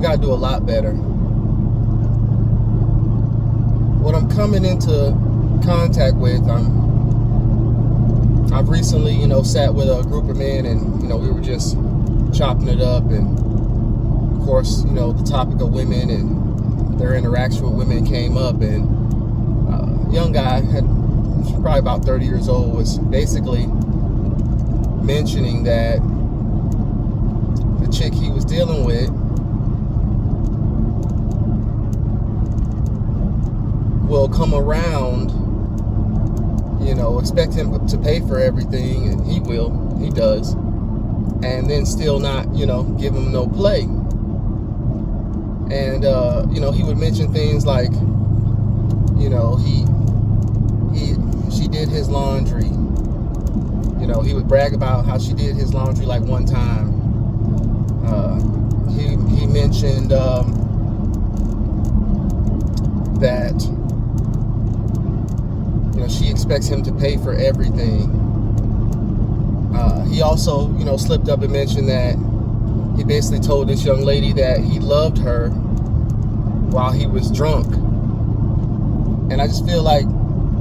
gotta do a lot better. What I'm coming into contact with, I've recently, sat with a group of men, and we were just chopping it up, and of course, the topic of women and their interaction with women came up, and a young guy was probably about 30 years old, was basically mentioning that the chick he was dealing with will come around, expect him to pay for everything, and he does, and then still not, give him no play. And he would mention things like, she did his laundry. He would brag about how she did his laundry like one time. He mentioned that she expects him to pay for everything. He also slipped up and mentioned that he basically told this young lady that he loved her while he was drunk. And I just feel like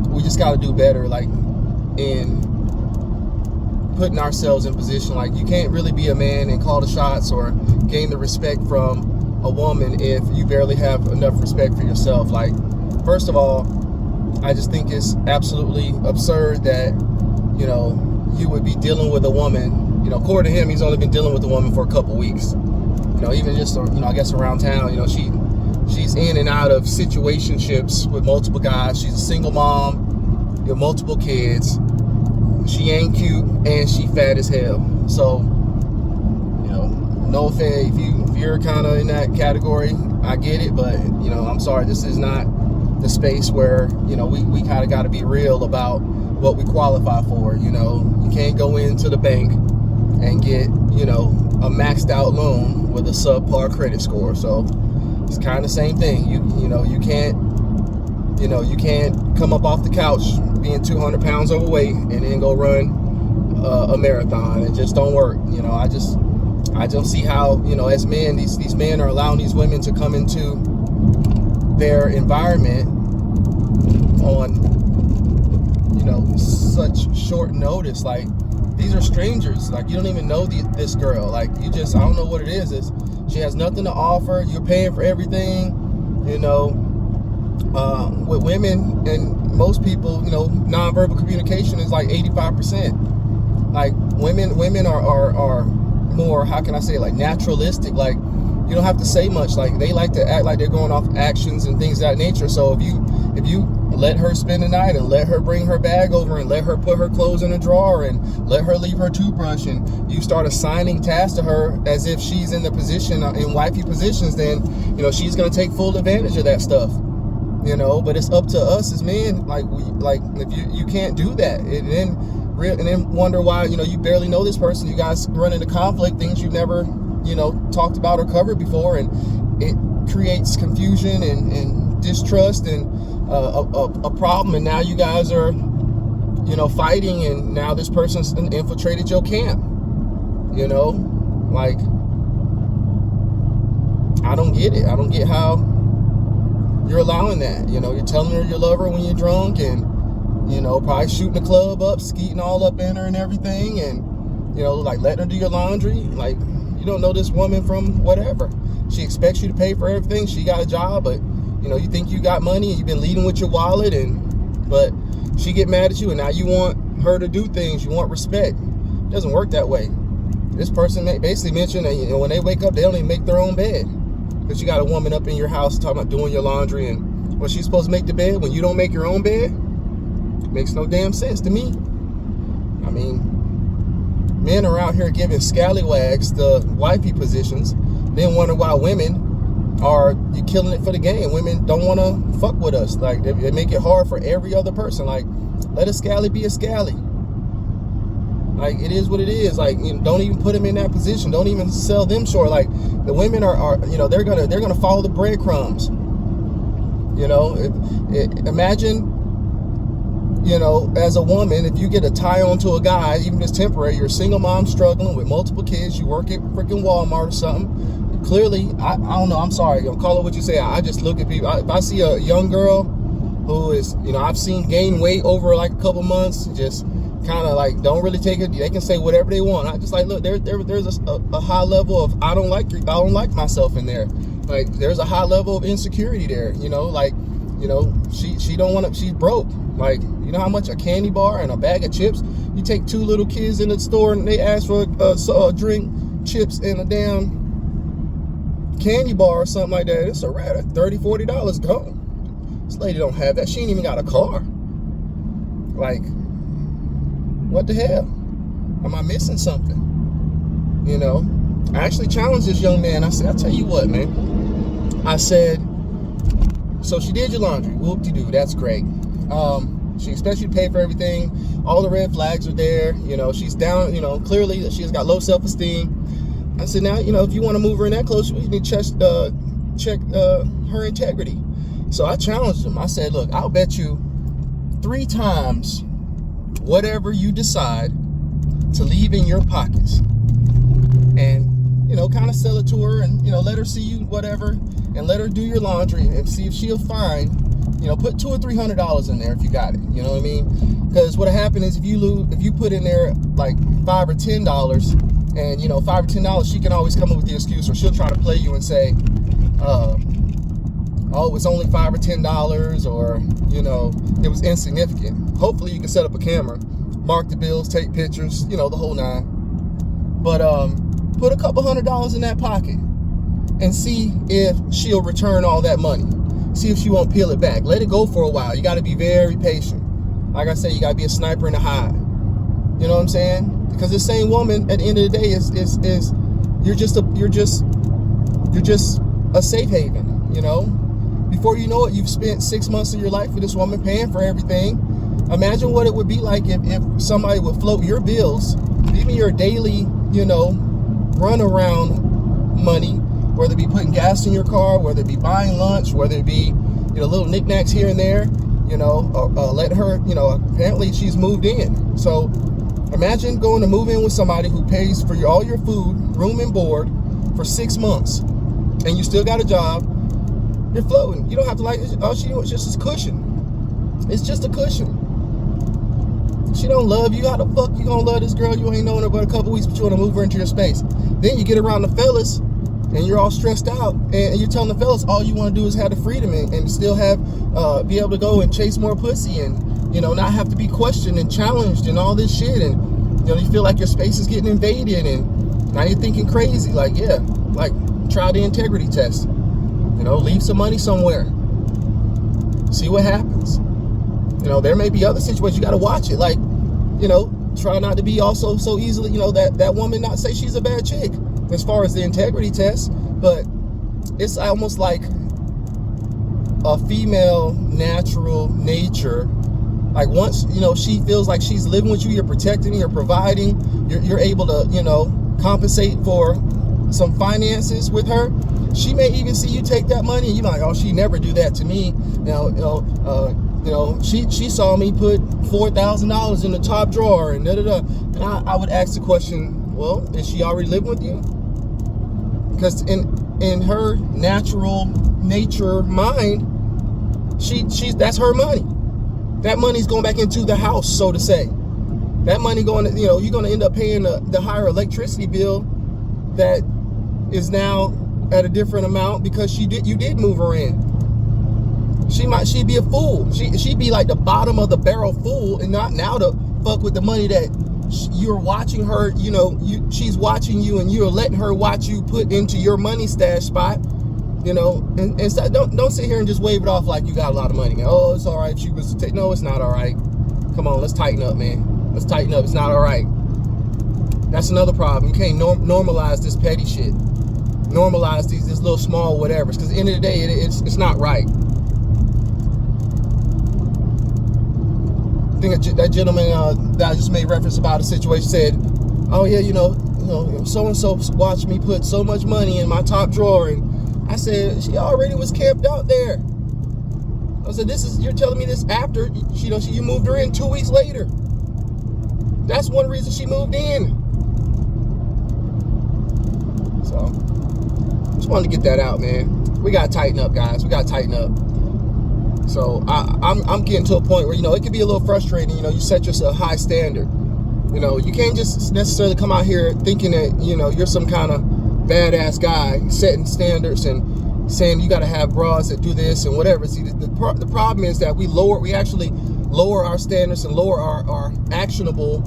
we just got to do better, like in putting ourselves in position. Like, you can't really be a man and call the shots or gain the respect from a woman if you barely have enough respect for yourself. Like, first of all, I just think it's absolutely absurd that you would be dealing with a woman. According to him, he's only been dealing with a woman for a couple weeks. Even just I guess around town, she's in and out of situationships with multiple guys. She's a single mom, multiple kids. She ain't cute, and she fat as hell. So, no offense, if you're kind of in that category, I get it, but I'm sorry, this is not the space where we kind of got to be real about what we qualify for. You can't go into the bank and get a maxed out loan with a subpar credit score. So it's kind of the same thing. You can't come up off the couch being 200 pounds overweight and then go run a marathon. It just don't work. I don't see how, as men, these men are allowing these women to come into their environment on, such short notice. Like, these are strangers. Like, you don't even know this girl. Like, I don't know what it is. She has nothing to offer. You're paying for everything, with women and most people, nonverbal communication is like 85%. Like, women are more, how can I say, like naturalistic. Like, you don't have to say much. Like, they like to act like they're going off actions and things of that nature. So if you let her spend the night and let her bring her bag over and let her put her clothes in a drawer and let her leave her toothbrush, and you start assigning tasks to her as if she's in the position, in wifey positions, then she's going to take full advantage of that stuff. But it's up to us as men. Like, if you can't do that, and then wonder why you barely know this person. You guys run into conflict, things you've never talked about or covered before, and it creates confusion and distrust and a problem. And now you guys are fighting, and now this person's infiltrated your camp. Like, I don't get it. I don't get how you're allowing that. You're telling her you love her when you're drunk, and probably shooting the club up, skeeting all up in her and everything, and like letting her do your laundry. Like, you don't know this woman from whatever. She expects you to pay for everything. She got a job, but you think you got money, and you've been leading with your wallet, but she get mad at you, and now you want her to do things. You want respect. It doesn't work that way. This person basically mentioned that when they wake up, they don't even make their own bed, because you got a woman up in your house talking about doing your laundry, and when she's supposed to make the bed when you don't make your own bed. Makes no damn sense to me. I mean, men are out here giving scallywags the wifey positions, then wonder why women are killing it for the game. Women don't want to fuck with us. Like, they make it hard for every other person. Like, let a scally be a scally. Like, it is what it is. Like, don't even put them in that position. Don't even sell them short. Like, the women are they're gonna follow the breadcrumbs. Imagine, as a woman, if you get a tie onto a guy, even if it's temporary, you're a single mom struggling with multiple kids, you work at freaking Walmart or something, clearly, I don't know, I'm sorry, call it what you say. I just look at people. If I see a young girl who is, I've seen gain weight over like a couple months, just kind of like don't really take it. They can say whatever they want. I just like, look, there's a high level of I don't like myself in there. Like there's a high level of insecurity there. She don't want to. She's broke. Like, you know how much a candy bar and a bag of chips? You take two little kids in the store and they ask for a drink, chips, and a damn candy bar or something like that. It's a rat. $30, $40 gone. This lady don't have that. She ain't even got a car. Like, what the hell? Am I missing something? I actually challenged this young man. I said, I'll tell you what, man. I said, so she did your laundry. Whoop-de-doo. That's great. She expects you to pay for everything. All the red flags are there. She's down, clearly that she's got low self-esteem. I said, now, if you want to move her in that close, you need to check her integrity. So I challenged him. I said, look, I'll bet you 3 times whatever you decide to leave in your pockets. And, kind of sell it to her and, let her see you, whatever, and let her do your laundry and see if she'll find, put $200 or $300 in there if you got it. You know what I mean? Because what happened is if you put in there like $5 or $10 and, $5 or $10, she can always come up with the excuse, or she'll try to play you and say, oh, it's only $5 or $10, or, it was insignificant. Hopefully you can set up a camera, mark the bills, take pictures, the whole nine. But, put a couple $100 in that pocket and see if she'll return all that money. See if she won't peel it back. Let it go for a while. You got to be very patient. Like I said, you got to be a sniper in the hide. You know what I'm saying? Because this same woman at the end of the day is you're just a safe haven, Before you know it, you've spent 6 months of your life with this woman paying for everything. Imagine what it would be like if somebody would float your bills, even your daily, run around money, whether it be putting gas in your car, whether it be buying lunch, whether it be, little knickknacks here and there, let her, apparently she's moved in. So imagine going to move in with somebody who pays for all your food, room and board for 6 months, and you still got a job. You're floating. You don't have to it's just a cushion. It's just a cushion. She don't love you. How the fuck you gonna love this girl? You ain't known her but a couple weeks, but you wanna move her into your space. Then you get around the fellas and you're all stressed out, and you're telling the fellas all you want to do is have the freedom and still have be able to go and chase more pussy and not have to be questioned and challenged and all this shit, and you feel like your space is getting invaded, and now you're thinking crazy. Like, yeah, like try the integrity test. Leave some money somewhere, see what happens. There may be other situations. You got to watch it. Like, try not to be also so easily, that woman not say she's a bad chick as far as the integrity test, but it's almost like a female natural nature. Like once, she feels like she's living with you, you're protecting, you're providing, you're able to, compensate for some finances with her. She may even see you take that money and you're like, oh, she never do that to me. She saw me put $4,000 in the top drawer and da-da-da. And I would ask the question, well, is she already living with you? Because in her natural nature mind, that's her money. That money's going back into the house, so to say. That money going to, you're going to end up paying the higher electricity bill that is now at a different amount because you did move her in. She'd be a fool. She'd be like the bottom of the barrel fool, and not now to fuck with the money that you're watching her. She's watching you, and you're letting her watch you put into your money stash spot. And so don't sit here and just wave it off like you got a lot of money. Oh, it's all right. She was to take. No, it's not all right. Come on, let's tighten up, man. Let's tighten up. It's not all right. That's another problem. You can't normalize this petty shit. Normalize these little small whatevers, because at the end of the day, it's not right. I think that gentleman that I just made reference about a situation said, oh yeah, so-and-so watched me put so much money in my top drawer, and I said, she already was camped out there. I said, you're telling me this after, you moved her in 2 weeks later. That's one reason she moved in. So, Just wanted to get that out, man. We gotta tighten up, guys. We gotta tighten up. So I'm getting to a point where, you know, it can be a little frustrating. You know, you set yourself a high standard. You know, you can't just necessarily come out here thinking that, you know, you're some kind of badass guy setting standards and saying you got to have broads that do this and whatever. See, the problem is that we actually lower our standards and lower our actionable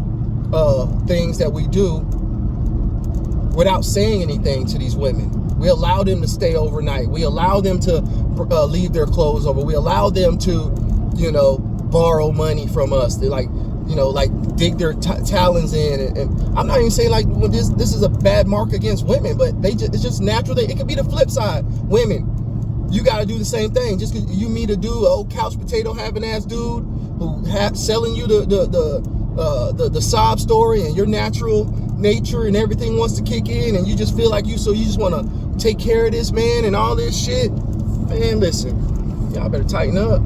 things that we do without saying anything to these women. We allow them to stay overnight. We allow them to leave their clothes over. We allow them to, you know, borrow money from us. They're like, you know, like dig their talons in, and I'm not even saying like when this is a bad mark against women, but it's just natural. It could be the flip side. Women, you got to do the same thing. Just because you meet a dude, old couch potato having ass dude who selling you the sob story, and your natural nature and everything wants to kick in, and you just feel like you just want to take care of this man and all this shit. Man, listen, y'all better tighten up.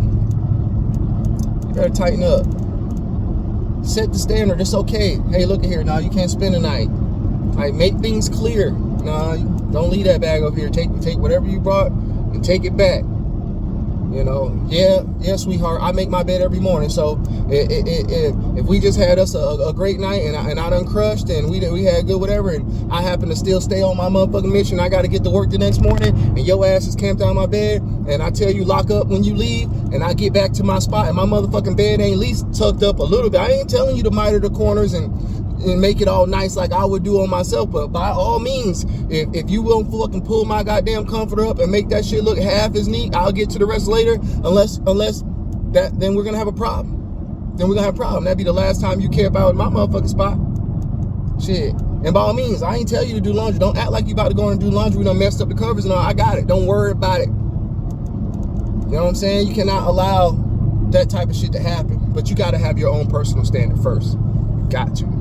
You better tighten up. Set the standard. It's okay. Hey, look at here. Now you can't spend the night. Like, make things clear. Nah, don't leave that bag over here. Take whatever you brought and take it back. You know, yeah, sweetheart. I make my bed every morning. So if we just had us a great night and I done crushed and we had good whatever, and I happen to still stay on my motherfucking mission, I got to get to work the next morning, and your ass is camped out on my bed, and I tell you lock up when you leave, and I get back to my spot, and my motherfucking bed ain't at least tucked up a little bit. I ain't telling you to miter the corners and make it all nice like I would do on myself, but by all means, if you won't fucking pull my goddamn comforter up and make that shit look half as neat, I'll get to the rest later. Unless that, then we're gonna have a problem. That'd be the last time you care about my motherfucking spot. Shit. And by all means, I ain't tell you to do laundry. Don't act like you about to go and do laundry. We done messed up the covers and all. I got it. Don't worry about it. You know what I'm saying? You cannot allow that type of shit to happen. But you gotta have your own personal standard first. Got to.